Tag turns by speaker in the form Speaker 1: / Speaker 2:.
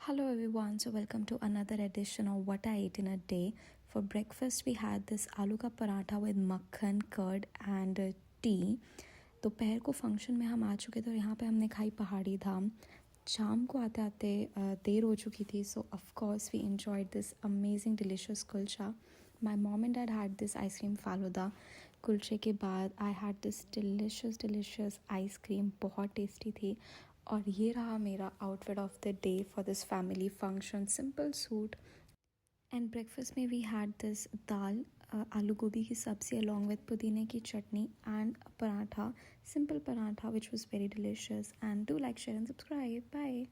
Speaker 1: Hello everyone, so welcome to another edition of What I Ate in a Day. For breakfast we had this aloo ka paratha with makhan, curd and tea. दोपहर को function में हम आ चुके थे और यहाँ पे हमने खाई पहाड़ी धाम. शाम को आते आते देर हो चुकी थी, so of course we enjoyed this amazing delicious kulcha. My mom and dad had this ice cream faluda. कुलचे के बाद I had this delicious ice cream, बहुत टेस्टी थी. और ये रहा मेरा outfit of the day for this family function. Simple suit. And breakfast में we had this दाल, आलू गोभी की सब्ज़ी अलॉन्ग विद पुदीने की चटनी and paratha, simple paratha which was very delicious. And do like, share and subscribe. Bye.